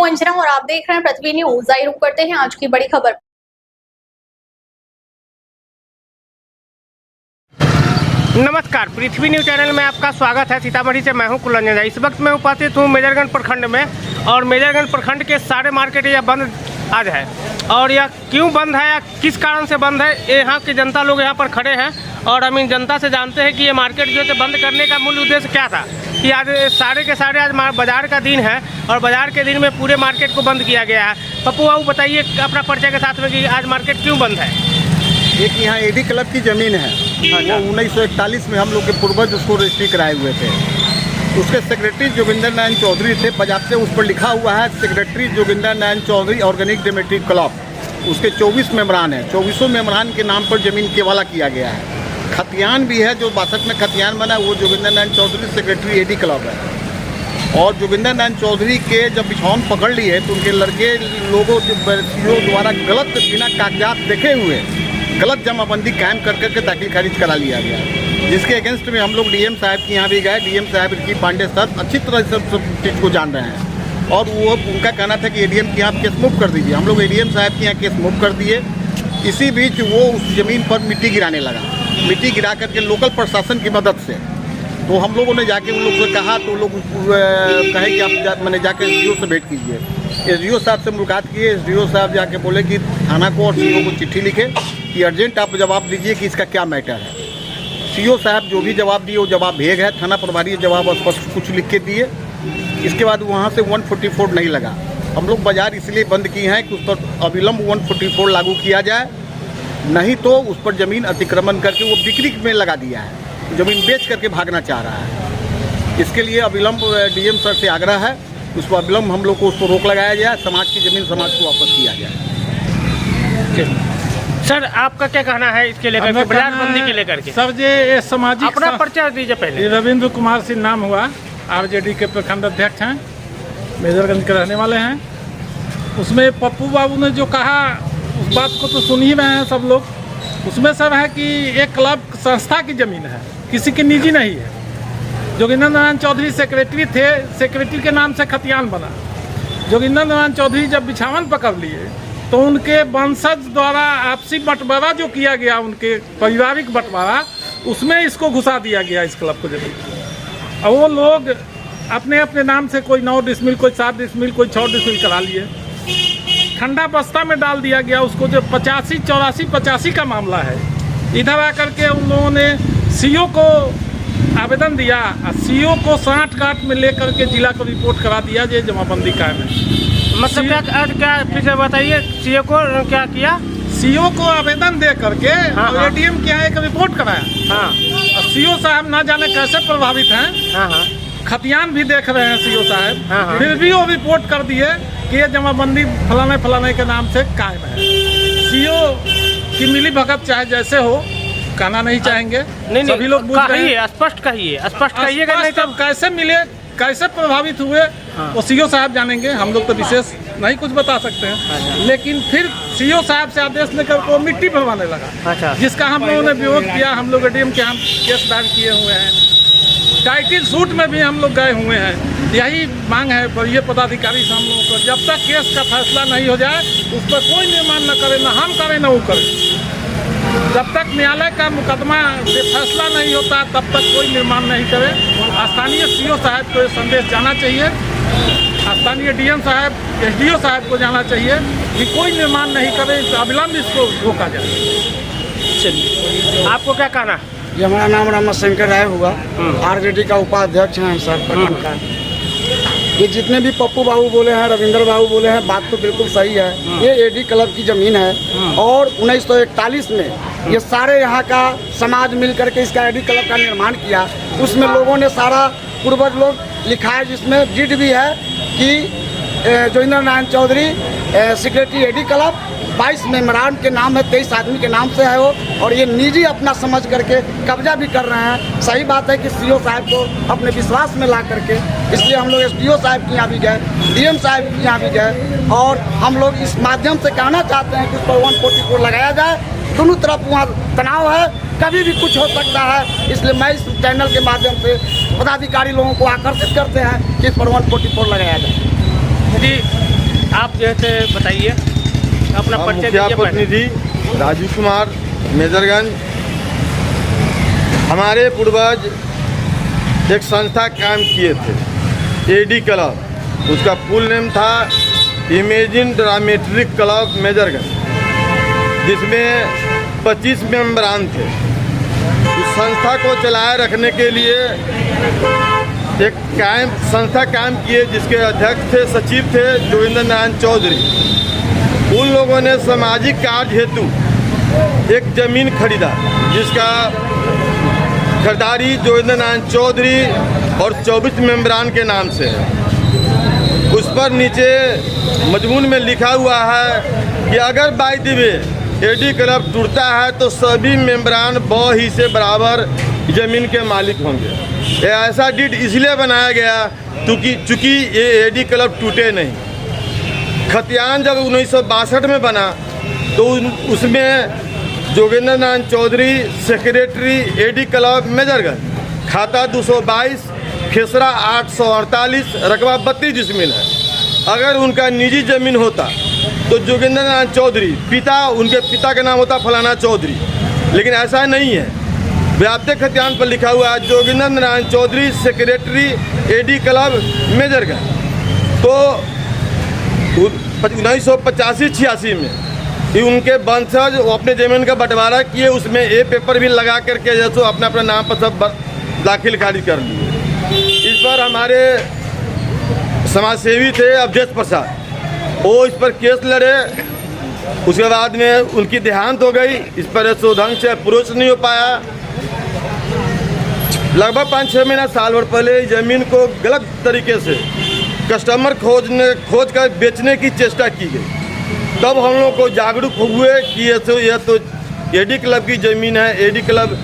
अंजना और आप देख रहे हैं पृथ्वी न्यूज। आइए रुक करते हैं आज की बड़ी खबर। नमस्कार, पृथ्वी न्यूज चैनल में आपका स्वागत है। सीतामढ़ी से मैं हूं कुल अंजना। इस वक्त मैं उपस्थित हूं मेजरगंज प्रखंड में और मेजरगंज प्रखंड के सारे मार्केट यह बंद आज है। और यह क्यों बंद है या किस कारण से बंद है, यहाँ की जनता लोग यहाँ पर खड़े हैं और हम इन जनता से जानते हैं कि ये मार्केट जो है बंद करने का मूल उद्देश्य क्या था। कि आज सारे के सारे आज बाजार का दिन है और बाजार के दिन में पूरे मार्केट को बंद किया गया है। पप्पू बाबू बताइए अपना परिचय के साथ में कि आज मार्केट क्यों बंद है। एक यहाँ एडी क्लब की ज़मीन है, वो 1941 में हम लोग के पूर्वज उसको रजिस्ट्री कराए हुए थे। उसके सेक्रेटरी जोगिंदर नारायण चौधरी थे। पंजाब से उस पर लिखा हुआ है सेक्रेटरी जोगिंदर नारायण चौधरी ऑर्गेनिक डेमेट्रिक क्लब। उसके 24 मेम्बरान हैं। 24 मेम्बरान के नाम पर ज़मीन केवाला किया गया है। खतियान भी है, जो 62 में खतियान बना, वो Joginder Narayan Chaudhary secretary AD club है। और जोगिंदर नारायण चौधरी के जब बिछौन पकड़ लिए तो उनके लड़के लोगों द्वारा गलत बिना कागजात देखे हुए गलत जमाबंदी कायम कर करके दाखिल खारिज करा लिया गया, जिसके अगेंस्ट में हम लोग डीएम साहब के यहाँ भी गए। डीएम साहब की पांडे सर अच्छी तरह से सब चीज़ को जान रहे हैं और वो उनका कहना था कि एडीएम के यहाँ केस मूव कर दीजिए। हम लोग एडीएम साहब के यहाँ केस मूव कर दिए। इसी बीच वो उस ज़मीन पर मिट्टी गिराने लगा। मिट्टी गिरा करके लोकल प्रशासन की मदद से, तो हम लोगों ने जाके उन लोग से कहा तो लोग कहे कि आप मैंने जाकर एसडीओ से भेंट कीजिए। एसडीओ साहब से मुलाकात किए। एसडीओ साहब जाके बोले कि थाना को और सीओ को चिट्ठी लिखे कि अर्जेंट आप जवाब दीजिए कि इसका क्या मैटर है। सीओ साहब जो भी जवाब दिए वो जवाब भेग है। थाना प्रभारी जवाब स्पष्ट कुछ लिख के दिए। इसके बाद वहाँ से 144 नहीं लगा। हम लोग बाज़ार इसलिए बंद किए हैं कि उस पर अविलंब 144 लागू किया जाए, नहीं तो उस पर ज़मीन अतिक्रमण करके वो बिक्री में लगा दिया है, ज़मीन बेच करके भागना चाह रहा है। इसके लिए अविलंब डीएम सर से आग्रह है, उस पर अविलंब हम लोग को उस पर रोक लगाया जाए, समाज की ज़मीन समाज को वापस किया जाए। सर आपका क्या कहना है इसके लेकर के, बाजार बंदी के लेकर के? सर ये सामाजिक अपना परिचय दीजिए पहले। रविंद्र कुमार सिंह नाम हुआ, आरजेडी के प्रखंड अध्यक्ष हैं, मेजरगंज के रहने वाले हैं। उसमें पप्पू बाबू ने जो कहा उस बात को तो सुन ही रहे हैं सब लोग। उसमें सब है कि एक क्लब संस्था की ज़मीन है, किसी की निजी नहीं है। जोगिंदर नारायण चौधरी सेक्रेटरी थे, सेक्रेटरी के नाम से खतियान बना। जोगिंदर नारायण चौधरी जब बिछावन पकड़ लिए तो उनके वंशज द्वारा आपसी बंटवारा जो किया गया, उनके पारिवारिक बंटवारा, उसमें इसको घुसा दिया गया इस क्लब को ज़मीन। और वो लोग अपने अपने नाम से कोई 9 डिसमिल, कोई 7 डिसमिल, कोई 6 डिसमिल करा लिए। ठंडा बस्ता में डाल दिया गया उसको। जो 85 का मामला है, इधर आकर के उन लोगों ने सीओ को आवेदन दिया और सीओ को 60 गांठ में लेकर के जिला को रिपोर्ट करा दिया जो जमाबंदी कायम है। मतलब क्या फिर से बताइए, सीओ को क्या किया? सीओ को आवेदन दे करके एडीएम के यहाँ एक रिपोर्ट कराया। हाँ। और सीओ साहब ना जाने कैसे प्रभावित हैं। हाँ। खतियान भी देख रहे हैं सीओ साहब। हाँ। फिर भी वो रिपोर्ट कर दिए कि ये जमाबंदी फलाने के नाम से कायम है। सीओ की मिली भगत चाहे जैसे हो, कहना नहीं चाहेंगे। नहीं, सभी लोग बुझ रहे हैं। स्पष्ट कहिएगा, नहीं तो कैसे मिले, कैसे प्रभावित हुए, वो सीओ साहब जानेंगे। हम लोग तो विशेष नहीं कुछ बता सकते हैं। लेकिन फिर सीओ साहब से आदेश लेकर वो मिट्टी भरवाने लगा। अच्छा। जिसका हम लोगों ने विरोध किया। हम लोग एडीएम के हम केस दायर किए हुए हैं। टाइटिल सूट में भी हम लोग गए हुए हैं। यही मांग है वरीय पदाधिकारी से हम लोगों को, जब तक केस का फैसला नहीं हो जाए उस पर कोई निर्माण न करे, न हम करें न वो करें। जब तक न्यायालय का मुकदमा से फैसला नहीं होता तब तक कोई निर्माण नहीं करे। स्थानीय सीओ साहब को ये संदेश जाना चाहिए, स्थानीय डीएम साहब, एसडीओ साहब को जाना चाहिए कि कोई निर्माण नहीं करे, अविलंब इसको रोका जाए। चलिए, आपको क्या कहना? ये हमारा नाम रामशंकर राय हुआ, आरजेडी का उपाध्यक्ष हैं सर प्रखंड का। ये जितने भी पप्पू बाबू बोले हैं, रविंद्र बाबू बोले हैं, बात तो बिल्कुल सही है। ये एडी क्लब की ज़मीन है और 1941 में ये सारे यहाँ का समाज मिल करके इसका एडी क्लब का निर्माण किया। उसमें लोगों ने सारा पूर्वज लोग लिखा है, जिसमें डिड भी है कि Joginder Narayan Chaudhary secretary AD club, 22 मेम्बरान के नाम है, 23 आदमी के नाम से है वो। और ये निजी अपना समझ करके कब्जा भी कर रहे हैं। सही बात है कि सीओ साहब को अपने विश्वास में ला करके, इसलिए हम लोग एसडीओ साहब के यहाँ भी गए, डीएम साहब के यहाँ भी गए और हम लोग इस माध्यम से कहना चाहते हैं कि उस पर 144 लगाया जाए। दोनों तरफ वहाँ तनाव है, कभी भी कुछ हो सकता है। इसलिए मैं इस चैनल के माध्यम से पदाधिकारी लोगों को आकर्षित करते हैं कि इस पर 144 लगाया जाए। जी आप जो है बताइए अपना हम परिचय मुखिया दीजिए पहले। प्रतिनिधि राजू कुमार मेजरगंज। हमारे पूर्वज एक संस्था काम किए थे एडी क्लब, उसका फुल नेम था इमेजिन ड्रामेट्रिक क्लब मेजरगंज, जिसमें 25 मेंबरान थे। इस संस्था को चलाए रखने के लिए एक संस्था काम किए, जिसके अध्यक्ष थे, सचिव थे जोगिंदर नारायण चौधरी। उन लोगों ने सामाजिक कार्य हेतु एक ज़मीन खरीदा, जिसका खरीदारी जोगिंदर नारायण चौधरी और 24 मेंबरान के नाम से है। उस पर नीचे मजमून में लिखा हुआ है कि अगर by the way AD club टूटता है तो सभी मेंबरान ब ही से बराबर ज़मीन के मालिक होंगे। ये ऐसा डीड इसलिए बनाया गया चूँकि ये एडी क्लब टूटे नहीं। खतियान जब 1962 में बना तो उसमें Joginder Narayan Chaudhary secretary AD club Majorganj, खाता 222, खेसरा 848, रकबा 32 डिसमिल है। अगर उनका निजी ज़मीन होता तो जोगिंदर नारायण चौधरी उनके पिता का नाम होता फलाना चौधरी, लेकिन ऐसा नहीं है। व्याप्त खतियान पर लिखा हुआ है Joginder Narayan Chaudhary secretary AD club Majorganj. तो 1985-86 में उनके वंशज अपने ज़मीन का बंटवारा किए, उसमें ए पेपर भी लगा करके जैसे अपना अपना नाम पर सब दाखिल खारिज कर लिए। इस पर हमारे समाज सेवी थे अवधेश प्रसाद, वो इस पर केस लड़े। उसके बाद में उनकी देहांत हो गई। इस पर ऐसे ढंग से अप्रोच नहीं हो पाया। लगभग 5-6 महीना साल भर पहले ज़मीन को गलत तरीके से कस्टमर खोज कर बेचने की चेष्टा की गई। तब हम लोग को जागरूक हुए कि यह तो एडी क्लब की ज़मीन है। एडी क्लब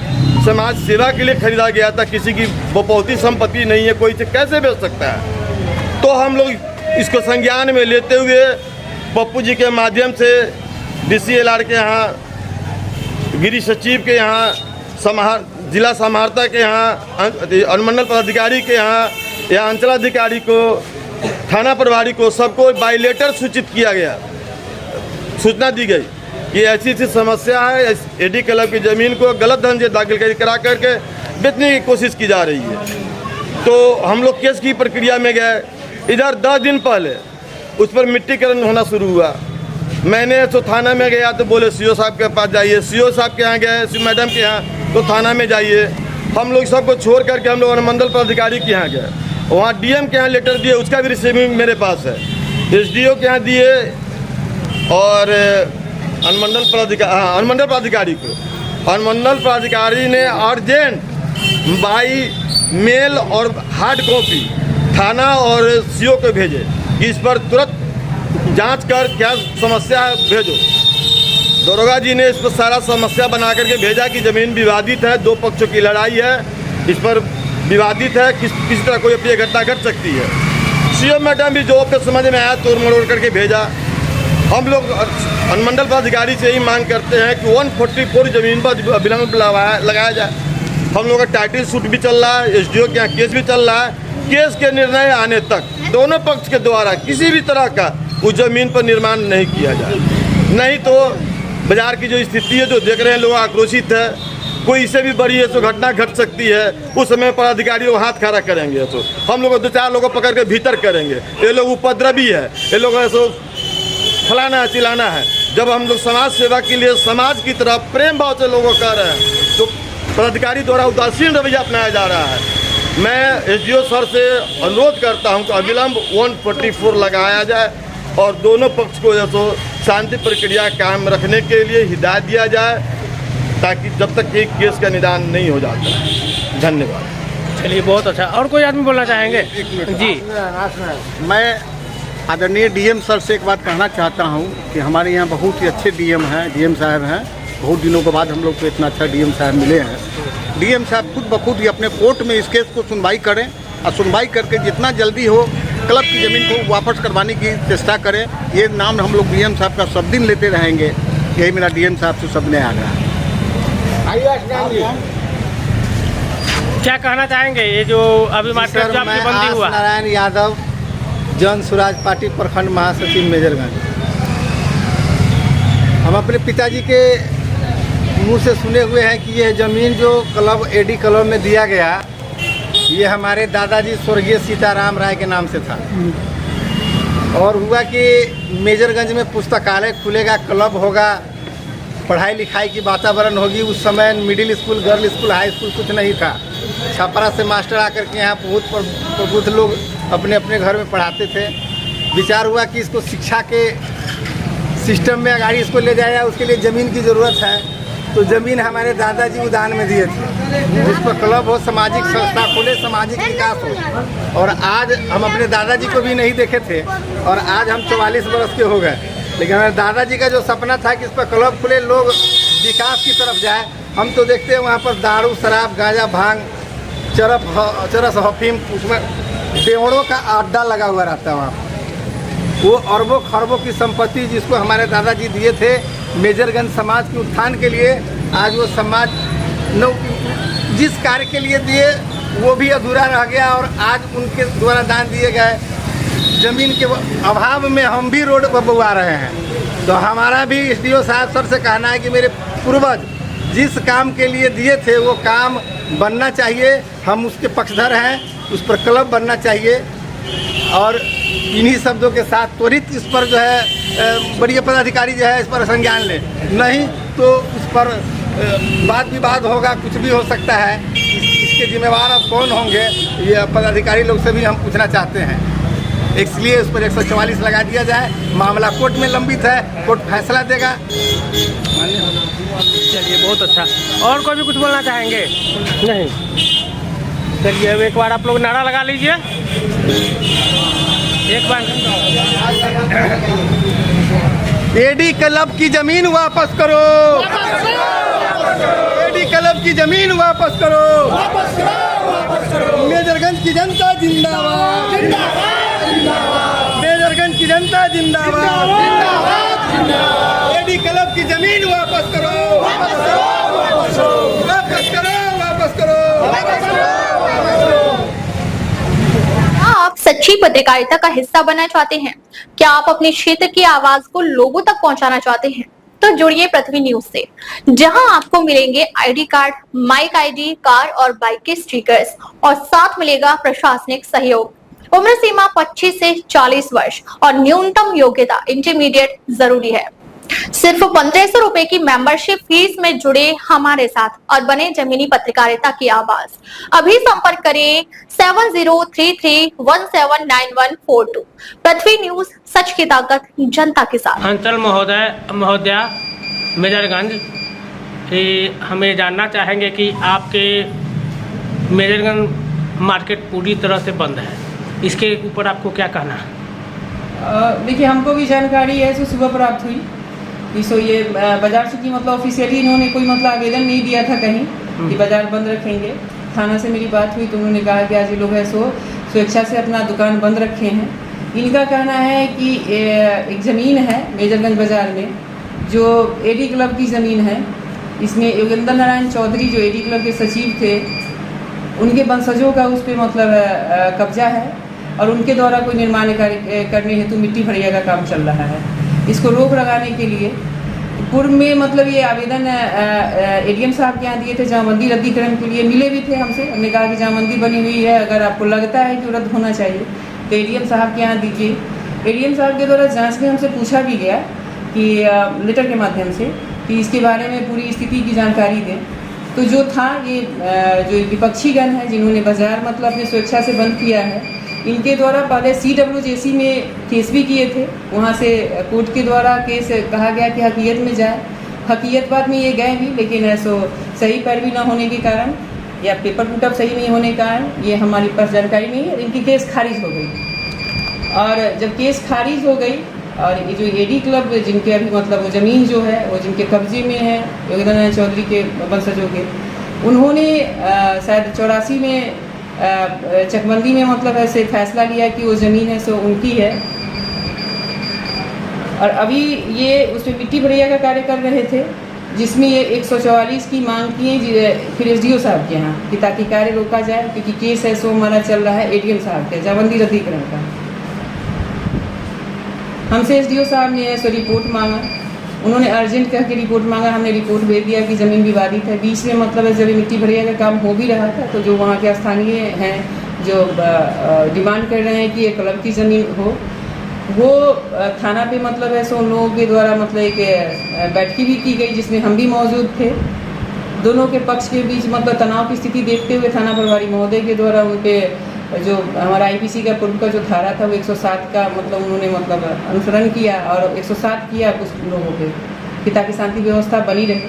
समाज सेवा के लिए खरीदा गया था, किसी की बपौती संपत्ति नहीं है, कोई इसे कैसे बेच सकता है। तो हम लोग इसको संज्ञान में लेते हुए पप्पू जी के माध्यम से DCLR के यहाँ, गिरी सचिव के यहाँ, जिला समाहर्ता के यहाँ, अनुमंडल पदाधिकारी के यहाँ या अंचलाधिकारी को, थाना प्रभारी को, सबको बाय लेटर सूचित किया गया, सूचना दी गई कि ऐसी समस्या है। एडी क्लब की ज़मीन को गलत ढंग से दाखिल करा करके बेचने की कोशिश की जा रही है। तो हम लोग केस की प्रक्रिया में गए। इधर 10 दिन पहले उस पर मिट्टीकरण होना शुरू हुआ। मैंने तो थाना में गया तो बोले CO साहब के पास जाइए, CO साहब के यहाँ गए, CO मैडम के यहाँ, तो थाना में जाइए। हम लोग सबको छोड़ करके हम लोग अनुमंडल पदाधिकारी के यहाँ गए, वहाँ DM के यहाँ लेटर दिए, उसका भी रिसीविंग मेरे पास है। SDO के यहाँ दिए और अनुमंडल पदाधिकारी को, अनुमंडल पदाधिकारी ने अर्जेंट बाई मेल और हार्ड कॉपी थाना और CO को भेजे कि इस पर तुरंत जांच कर क्या समस्या है भेजो। दरोगा जी ने इस पर सारा समस्या बना करके भेजा कि ज़मीन विवादित है, 2 पक्षों की लड़ाई है, इस पर विवादित है, किसी तरह कोई अपनी घटना घट सकती है। CO मैडम भी जो अपने समझ में आया तोड़ मरोड़ करके भेजा। हम लोग अनुमंडल पदाधिकारी से यही मांग करते हैं कि 144 ज़मीन पर विलंब लगाया जाए। हम लोग का टाइटल सूट भी चल रहा है, SDO के यहाँ केस भी चल रहा है। केस के निर्णय आने तक दोनों पक्ष के द्वारा किसी भी तरह का उस ज़मीन पर निर्माण नहीं किया जाए, नहीं तो बाजार की जो स्थिति है जो देख रहे हैं, लोग आक्रोशित है। कोई इससे भी बड़ी है तो घटना घट सकती है, उस समय पर अधिकारी लोग हाथ खड़ा करेंगे तो हम लोग 2-4 लोगों को पकड़ के भीतर करेंगे। ये लोग उपद्रवी है, ये लोग ऐसा फलाना है चिलाना है। जब हम लोग समाज सेवा के लिए समाज की तरफ प्रेम भाव से लोगों कर रहे हैं तो पदाधिकारी द्वारा उदासीन रवैया अपनाया जा रहा है। मैं SDO सर से अनुरोध करता हूं कि अविलंब 144 लगाया जाए और दोनों पक्ष को जो शांति प्रक्रिया कायम रखने के लिए हिदायत दिया जाए, ताकि जब तक एक केस का निदान नहीं हो जाता है। धन्यवाद। चलिए, बहुत अच्छा। और कोई आदमी बोलना चाहेंगे? जी, मैं आदरणीय DM सर से एक बात कहना चाहता हूं कि हमारे यहाँ बहुत ही अच्छे DM हैं, DM साहब हैं। बहुत दिनों के बाद हम लोग को इतना अच्छा DM साहब मिले हैं। DM साहब खुद बखुद ही अपने कोर्ट में इस केस को सुनवाई करें और सुनवाई करके जितना जल्दी हो क्लब की ज़मीन को वापस करवाने की चेष्टा करें। ये नाम हम लोग DM साहब का सब दिन लेते रहेंगे। यही मेरा DM साहब से सबने आग्रह है। क्या कहना चाहेंगे? ये जो अभी मार्केट जो आपकी बंदी हुआ, नारायण यादव जन स्वराज पार्टी प्रखंड महासचिव मेजरगंज। हम अपने पिताजी के मुंह से सुने हुए हैं कि यह ज़मीन जो क्लब एडी क्लब में दिया गया, ये हमारे दादाजी स्वर्गीय सीताराम राय के नाम से था। और हुआ कि मेजरगंज में पुस्तकालय खुलेगा, क्लब होगा, पढ़ाई लिखाई की वातावरण होगी। उस समय middle school, girl school, high school कुछ नहीं था। छपरा से मास्टर आकर के यहाँ बहुत प्रबुद्ध लोग अपने अपने घर में पढ़ाते थे। विचार हुआ कि इसको शिक्षा के सिस्टम में अगाड़ी इसको ले जाया, उसके लिए ज़मीन की ज़रूरत है। तो ज़मीन हमारे दादाजी उदान में दिए थे, उस पर क्लब हो, सामाजिक संस्था खोले, सामाजिक विकास हो। और आज हम अपने दादाजी को भी नहीं देखे थे और आज हम 44 वर्ष के हो गए, लेकिन हमारे दादाजी का जो सपना था कि इस पर क्लब खुले, लोग विकास की तरफ जाए। हम तो देखते हैं वहाँ पर दारू, शराब, गांजा, भांग, चरस, अफीम, उसमें डेढ़ों का अड्डा लगा हुआ रहता है। वहाँ पर वो अरबों खरबों की संपत्ति जिसको हमारे दादाजी दिए थे मेजरगंज समाज के उत्थान के लिए, आज वो समाज जिस कार्य के लिए दिए वो भी अधूरा रह गया। और आज उनके द्वारा दान दिए गए ज़मीन के अभाव में हम भी रोड पर बुआ रहे हैं। तो हमारा भी एसडीओ साहब सर से कहना है कि मेरे पूर्वज जिस काम के लिए दिए थे वो काम बनना चाहिए। हम उसके पक्षधर हैं, उस पर क्लब बनना चाहिए। और इन्हीं शब्दों के साथ त्वरित इस पर जो है बड़ी पदाधिकारी जो है इस पर संज्ञान ले, नहीं तो उस पर वाद विवाद होगा, कुछ भी हो सकता है। इसके जिम्मेवार अब कौन होंगे, ये पदाधिकारी लोग से भी हम पूछना चाहते हैं। इसलिए उस पर 144 लगा दिया जाए। मामला कोर्ट में लंबित है, कोर्ट फैसला देगा। चलिए, बहुत अच्छा। और कोई भी कुछ बोलना चाहेंगे? नहीं। चलिए, अब एक बार आप लोग नारा लगा लीजिए, एक बार। एडी क्लब की जमीन वापस करो, एडी क्लब की जमीन वापस करो, मेजरगंज की जनता जिंदाबाद, मेजरगंज की जनता जिंदाबाद, एडी क्लब की जमीन वापस करो, वापस करो, वापस करो। आप सच्ची पत्रकारिता का हिस्सा बनना चाहते हैं? क्या आप अपने क्षेत्र की आवाज को लोगों तक पहुंचाना चाहते हैं? तो जुड़िए पृथ्वी न्यूज से, जहां आपको मिलेंगे ID card, mic ID, car और बाइक के स्टिकर्स और साथ मिलेगा प्रशासनिक सहयोग। उम्र सीमा 25 से 40 वर्ष और न्यूनतम योग्यता इंटरमीडिएट जरूरी है। सिर्फ 1500 रुपए की मेंबरशिप फीस में जुड़े हमारे साथ और बने जमीनी पत्रकारिता की आवाज। अभी संपर्क करें 7033179142। पृथ्वी न्यूज, सच की ताकत जनता के साथ। अंचल महोदया मेजरगंज, हमें जानना चाहेंगे कि आपके मेजरगंज मार्केट पूरी तरह से बंद है, इसके ऊपर आपको क्या कहना है? देखिए, हमको भी जानकारी है जो सुबह प्राप्त हुई। सो ये बाजार से की मतलब ऑफिशियली इन्होंने कोई मतलब आवेदन नहीं दिया था कहीं कि बाजार बंद रखेंगे। थाना से मेरी बात हुई तो उन्होंने कहा कि आज ये लोग है सो स्वेच्छा से अपना दुकान बंद रखे हैं। इनका कहना है कि एक ज़मीन है मेजरगंज बाज़ार में जो एडी क्लब की ज़मीन है। इसमें योगेंद्र नारायण चौधरी जो एडी क्लब के सचिव थे, उनके वंशजों का उस पर मतलब कब्जा है और उनके द्वारा कोई निर्माण कार्य करने हेतु मिट्टी भरिया का काम चल रहा है। इसको रोक लगाने के लिए पूर्व में मतलब ये आवेदन एडीएम साहब के यहाँ दिए थे जामबंदी रद्दीकरण के लिए, मिले भी थे हमसे। हमने कहा कि जामबंदी बनी हुई है, अगर आपको लगता है कि रद्द होना चाहिए तो एडीएम साहब के यहाँ दीजिए। एडीएम साहब के द्वारा जांच में हमसे पूछा भी गया कि लेटर के माध्यम से कि इसके बारे में पूरी स्थिति की जानकारी दें। तो जो था ये जो विपक्षी गण है जिन्होंने बाजार मतलब अपनी स्वेच्छा से बंद किया है, इनके द्वारा पहले CWJC में केस भी किए थे। वहाँ से कोर्ट के द्वारा केस कहा गया कि हकीकत में जाए। हकीकत में ये गए भी, लेकिन ऐसो सही पैरवी न होने के कारण या पेपर पुटअप सही नहीं होने के कारण ये हमारे पास जानकारी नहीं है। इनकी केस खारिज हो गई और जब केस खारिज हो गई और ये जो एडी क्लब जिनके अभी मतलब वो ज़मीन जो है वो जिनके कब्जे में है योगेंद्र नारायण चौधरी के वंशजों के, उन्होंने शायद 84 में चकबंदी में मतलब ऐसे फैसला लिया कि वो ज़मीन है सो उनकी है। और अभी ये उसमें मिट्टी भरिया का कार्य कर रहे थे जिसमें ये 144 की मांग किए फिर एसडीओ साहब के यहाँ कि ताकि कार्य रोका जाए, क्योंकि केस है सो हमारा चल रहा है एडीएम साहब के जामबंदी रद्दीकरण का। हमसे एसडीओ साहब ने ऐसा रिपोर्ट मांगा, उन्होंने अर्जेंट कह के रिपोर्ट मांगा, हमने रिपोर्ट भेज दिया कि ज़मीन विवादित है। बीच में मतलब जब मिट्टी भरिया का काम हो भी रहा था तो जो वहाँ के स्थानीय हैं जो डिमांड कर रहे हैं कि ये क्लब की ज़मीन हो, वो थाना पे मतलब है सो उन लोगों के द्वारा मतलब एक बैठकी भी की गई जिसमें हम भी मौजूद थे। दोनों के पक्ष के बीच मतलब तनाव की स्थिति देखते हुए थाना प्रभारी महोदय के द्वारा उन पे जो हमारा आईपीसी का पूर्व का जो धारा था वो 107 का मतलब उन्होंने मतलब अनुसरण किया और 107 किया कुछ लोगों के ताकि शांति व्यवस्था बनी रहे।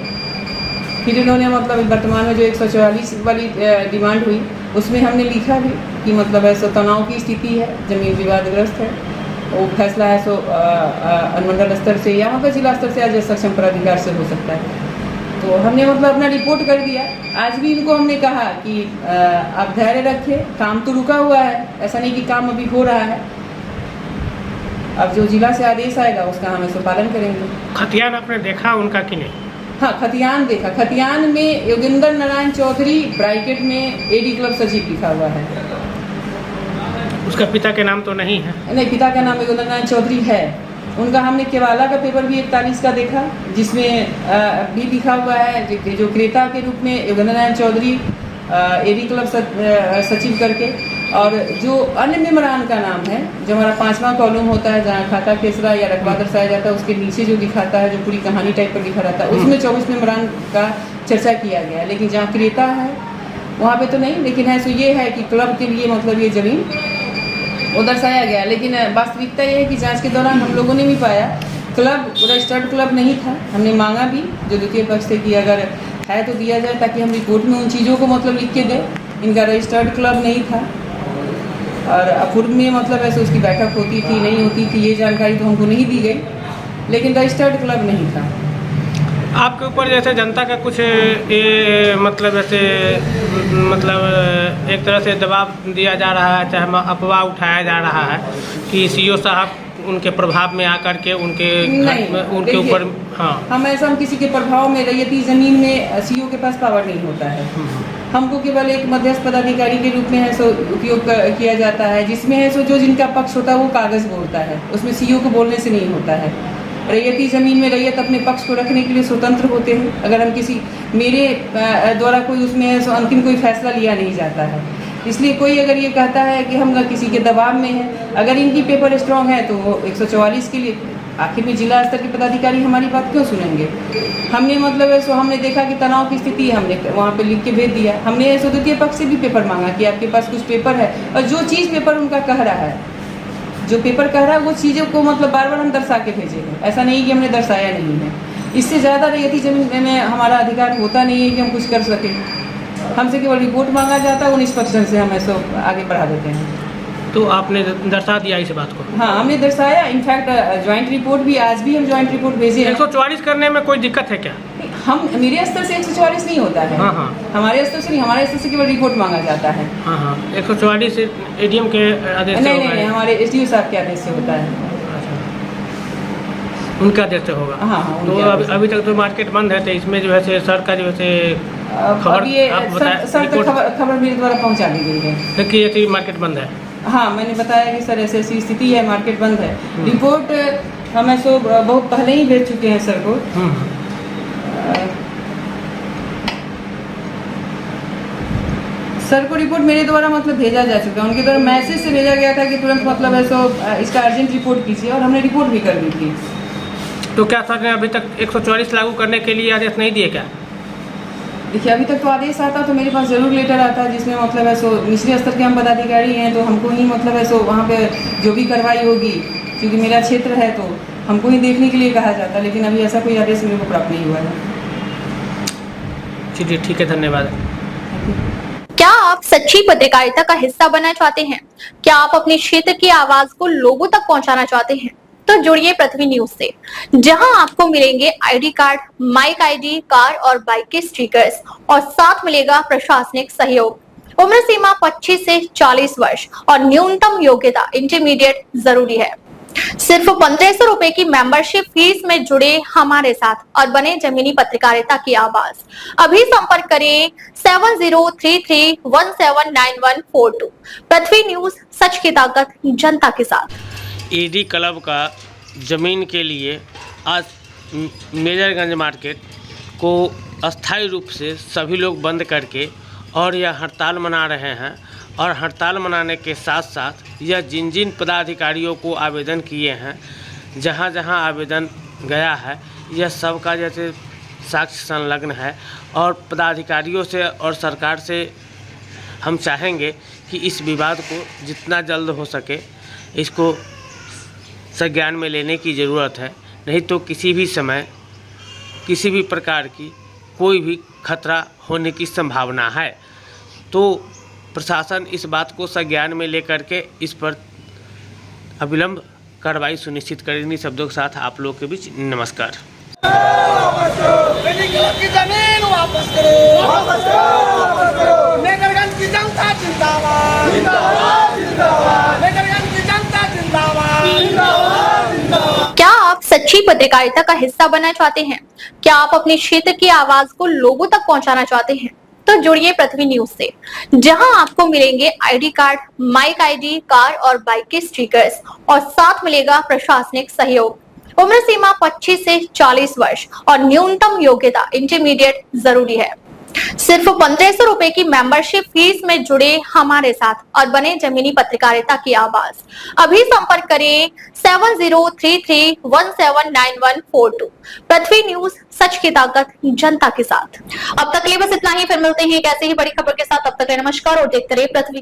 फिर इन्होंने मतलब वर्तमान में जो 144 वाली डिमांड हुई उसमें हमने लिखा भी कि मतलब ऐसा तनाव की स्थिति है, ज़मीन विवादग्रस्त है, वो फैसला है सो अनुमंडल स्तर से या फिर जिला स्तर से आज सक्षम प्राधिकार से हो सकता है। तो हमने मतलब अपना रिपोर्ट कर दिया। आज भी इनको हमने कहा कि आप धैर्य रखें, काम तो रुका हुआ है, ऐसा नहीं कि काम अभी हो रहा है। अब जो जिला से आदेश आएगा उसका हम इसको पालन करेंगे। खतियान आपने देखा उनका कि नहीं? हाँ, खतियान देखा। खतियान में योगेंद्र नारायण चौधरी ब्रैकेट में एडी क्लब सचिव लिखा हुआ है। उसका पिता के नाम तो नहीं है? नहीं, पिता का नाम योगेंद्र नारायण चौधरी है। उनका हमने केवाला का पेपर भी 41 का देखा जिसमें भी लिखा हुआ है जो क्रेता के रूप में योगेंद्र नारायण चौधरी एडी क्लब सचिव करके, और जो अन्य मेमरान का नाम है जो हमारा 5वां कॉलम होता है जहाँ खाता खेसरा या रकबा दर्शाया जाता है उसके नीचे जो दिखाता है जो पूरी कहानी टाइप पर लिखा रहता है उसमें 24 मेमरान का चर्चा किया गया है। लेकिन जहाँ क्रेता है वहाँ पे तो नहीं, लेकिन है सो ये है कि क्लब के लिए मतलब ये ज़मीन वो दर्शाया गया। लेकिन वास्तविकता ये है कि जांच के दौरान हम लोगों ने भी पाया क्लब रजिस्टर्ड क्लब नहीं था। हमने मांगा भी जो द्वितीय पक्ष से कि अगर है तो दिया जाए ताकि हम रिपोर्ट में उन चीज़ों को मतलब लिख के दें। इनका रजिस्टर्ड क्लब नहीं था और अपूर्व में मतलब ऐसे उसकी बैठक होती थी नहीं होती थी ये जानकारी तो हमको नहीं दी गई, लेकिन रजिस्टर्ड क्लब नहीं था। आपके ऊपर जैसे जनता का कुछ ये मतलब ऐसे मतलब एक तरह से दबाव दिया जा रहा है, चाहे अफवाह उठाया जा रहा है कि सीओ साहब उनके प्रभाव में आकर के उनके उनके ऊपर। हाँ, हम ऐसा हम किसी के प्रभाव में रैयती ज़मीन में सीओ के पास पावर नहीं होता है। हमको केवल एक मध्यस्थ पदाधिकारी के रूप में है सो उपयोग किया जाता है जिसमें है सो जो जिनका पक्ष होता है वो कागज़ बोलता है, उसमें सीओ को बोलने से नहीं होता है। रैयती ज़मीन में रैयत अपने पक्ष को रखने के लिए स्वतंत्र होते हैं। अगर हम किसी मेरे द्वारा कोई उसमें है सो अंतिम कोई फैसला लिया नहीं जाता है। इसलिए कोई अगर ये कहता है कि हम किसी के दबाव में हैं, अगर इनकी पेपर स्ट्रांग है तो वो 144 के लिए आखिर में जिला स्तर के पदाधिकारी हमारी बात क्यों सुनेंगे। हमने मतलब है सो हमने देखा कि तनाव की स्थिति है, हमने वहाँ पे लिख के भेज दिया। हमने ऐसे द्वितीय पक्ष से भी पेपर मांगा कि आपके पास कुछ पेपर है और जो चीज़ पेपर उनका कह रहा है जो पेपर कह रहा है वो चीज़ों को मतलब बार बार हम दर्शा के भेजेंगे। ऐसा नहीं कि हमने दर्शाया नहीं है। इससे ज़्यादा रैयती ज़मीन में हमारा अधिकार होता नहीं है कि हम कुछ कर सकें। हमसे केवल रिपोर्ट मांगा जाता है, वो निष्पक्षता से हम ऐसा आगे बढ़ा देते हैं। तो आपने दर्शा दिया इस बात को? हाँ, हमने दर्शाया। इनफैक्ट ज्वाइंट रिपोर्ट भी आज भी हम ज्वाइंट रिपोर्ट भेजे। 144 करने में कोई दिक्कत है क्या? हम मेरे स्तर से 144 नहीं होता है। हाँ, हमारे स्तर से नहीं, हमारे स्तर से केवल रिपोर्ट मांगा जाता है। हाँ, 144 एडीएम के आदेश से नहीं, हमारे एसडीओ साहब के आदेश से होता है। उनके आदेश से होगा? हाँ, तो अभी तक तो मार्केट बंद है, तो इसमें जो है सर का जो है खबर सर तक खबर मेरे द्वारा पहुंचा दी गई है कि ये मार्केट बंद है। हाँ, मैंने बताया कि सर ऐसी स्थिति है, मार्केट बंद है। रिपोर्ट हम ऐसे बहुत पहले ही भेज चुके हैं सर को। सर को रिपोर्ट मेरे द्वारा मतलब भेजा जा चुका है। उनके द्वारा मैसेज से भेजा गया था कि तुरंत मतलब ऐसा इसका अर्जेंट रिपोर्ट कीजिए और हमने रिपोर्ट भी कर दी थी। तो क्या सर ने अभी तक 144 लागू करने के लिए आदेश नहीं दिए क्या? देखिए, अभी तक तो आदेश आता तो मेरे पास ज़रूर लेटर आता जिसमें मतलब है सो निचले स्तर के हम पदाधिकारी हैं तो हमको ही मतलब है सो वहाँ पे जो भी कार्रवाई होगी क्योंकि मेरा क्षेत्र है तो हमको ही देखने के लिए कहा जाता, लेकिन अभी ऐसा कोई आदेश मेरे को प्राप्त नहीं हुआ है। जी ठीक है, धन्यवाद। क्या आप सच्ची पत्रकारिता का हिस्सा बनना चाहते हैं? क्या आप अपने क्षेत्र की आवाज को लोगों तक पहुंचाना चाहते हैं? तो जुड़िए पृथ्वी न्यूज से, जहां आपको मिलेंगे ID card, mic ID, car और बाइक के स्टिकर्स और साथ मिलेगा प्रशासनिक सहयोग। उम्र सीमा 25 से 40 वर्ष और न्यूनतम योग्यता इंटरमीडिएट जरूरी है। सिर्फ 1500 रुपए की मेंबरशिप फीस में जुड़े हमारे साथ और बने जमीनी पत्रकारिता की आवाज। अभी संपर्क करें 7033179142। पृथ्वी न्यूज, सच की ताकत जनता के साथ। ईडी क्लब का ज़मीन के लिए आज मेजरगंज मार्केट को अस्थायी रूप से सभी लोग बंद करके और यह हड़ताल मना रहे हैं। और हड़ताल मनाने के साथ साथ यह जिन जिन पदाधिकारियों को आवेदन किए हैं, जहां जहां आवेदन गया है, यह सबका जैसे साक्ष्य संलग्न है। और पदाधिकारियों से और सरकार से हम चाहेंगे कि इस विवाद को जितना जल्द हो सके इसको संज्ञान में लेने की ज़रूरत है, नहीं तो किसी भी समय किसी भी प्रकार की कोई भी खतरा होने की संभावना है। तो प्रशासन इस बात को संज्ञान में लेकर के इस पर अविलंब कार्रवाई सुनिश्चित करे। इन्हीं शब्दों के साथ आप लोग के बीच नमस्कार। एडी क्लब की जमीन वापस करो। मेजरगंज की जनता जिंदाबाद। मेजरगंज की जनता जिंदाबाद। क्या आप सच्ची पत्रकारिता का हिस्सा बनना चाहते हैं? क्या आप अपने क्षेत्र की आवाज को लोगों तक पहुंचाना चाहते हैं? तो जुड़िए पृथ्वी न्यूज से, जहां आपको मिलेंगे ID card, mic ID, car और बाइक के स्टिकर्स और साथ मिलेगा प्रशासनिक सहयोग। उम्र सीमा 25 से 40 वर्ष और न्यूनतम योग्यता इंटरमीडिएट जरूरी है। सिर्फ 1500 रुपए की मेंबरशिप फीस में जुड़े हमारे साथ और बने जमीनी पत्रकारिता की आवाज। अभी संपर्क करें 7033179142। पृथ्वी न्यूज, सच की ताकत जनता के साथ। अब तक के लिए बस इतना ही, फिर मिलते हैं एक ऐसे ही बड़ी खबर के साथ। तब तक के लिए नमस्कार और देखते रहिए पृथ्वी।